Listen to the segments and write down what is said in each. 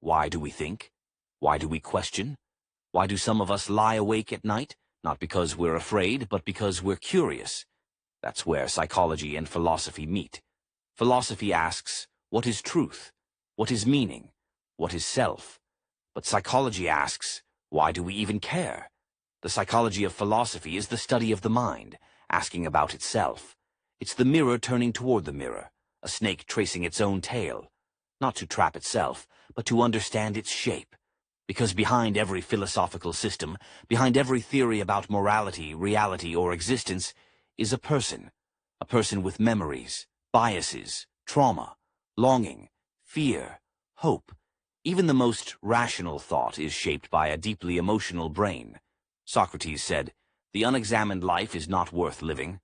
Why do we think? Why do we question? Why do some of us lie awake at night? Not because we're afraid, but because we're curious. That's where psychology and philosophy meet. Philosophy asks, what is truth? What is meaning? What is self? But psychology asks, why do we even care? The psychology of philosophy is the study of the mind, asking about itself. It's the mirror turning toward the mirror, a snake tracing its own tail, not to trap itself, but to understand its shape. Because behind every philosophical system, behind every theory about morality, reality, or existence, is a person with memories, biases, trauma, longing, fear, hope. Even the most rational thought is shaped by a deeply emotional brain. Socrates said, "The unexamined life is not worth living."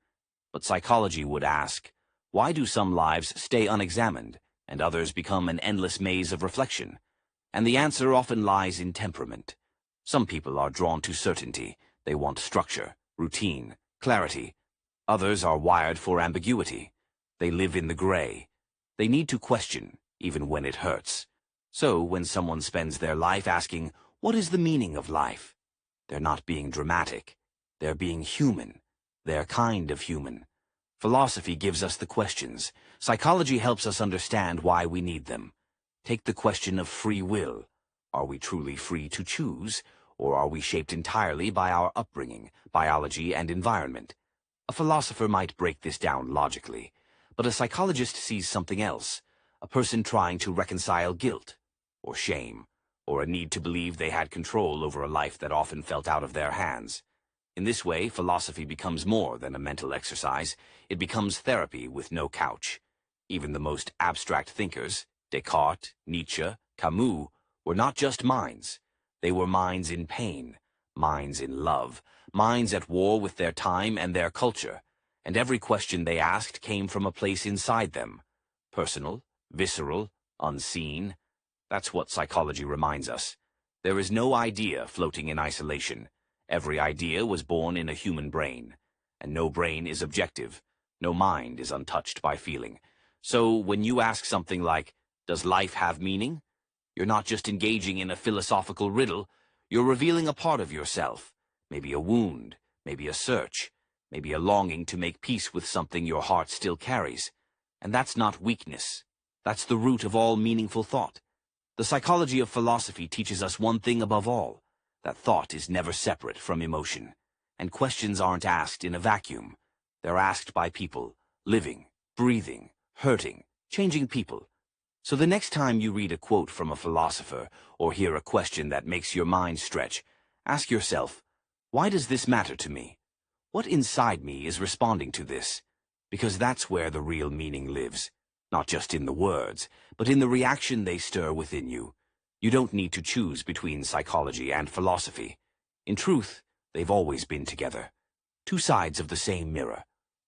But psychology would ask, why do some lives stay unexamined, and others become an endless maze of reflection? And the answer often lies in temperament. Some people are drawn to certainty. They want structure, routine, clarity. Others are wired for ambiguity. They live in the gray. They need to question, even when it hurts. So, when someone spends their life asking, what is the meaning of life? They're not being dramatic. They're being human. They're kind of human. Philosophy gives us the questions. Psychology helps us understand why we need them. Take the question of free will. Are we truly free to choose, or are we shaped entirely by our upbringing, biology, and environment? A philosopher might break this down logically, but a psychologist sees something else, a person trying to reconcile guilt, or shame, or a need to believe they had control over a life that often felt out of their hands. In this way, philosophy becomes more than a mental exercise. It becomes therapy with no couch. Even the most abstract thinkers, Descartes, Nietzsche, Camus, were not just minds. They were minds in pain, minds in love, minds at war with their time and their culture. And every question they asked came from a place inside them. Personal, visceral, unseen. That's what psychology reminds us. There is no idea floating in isolation. Every idea was born in a human brain. And no brain is objective. No mind is untouched by feeling. So when you ask something like, does life have meaning? You're not just engaging in a philosophical riddle. You're revealing a part of yourself. Maybe a wound, maybe a search, maybe a longing to make peace with something your heart still carries. And that's not weakness. That's the root of all meaningful thought. The psychology of philosophy teaches us one thing above all, that thought is never separate from emotion. And questions aren't asked in a vacuum. They're asked by people, living, breathing, hurting, changing people. So the next time you read a quote from a philosopher or hear a question that makes your mind stretch, ask yourself, why does this matter to me? What inside me is responding to this? Because that's where the real meaning lives. Not just in the words, but in the reaction they stir within you. You don't need to choose between psychology and philosophy. In truth, they've always been together. Two sides of the same mirror.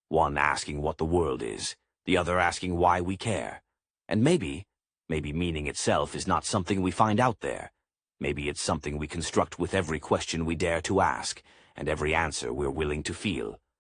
One asking what the world is, the other asking why we care. And maybe meaning itself is not something we find out there. Maybe it's something we construct with every question we dare to ask, and every answer we're willing to feel.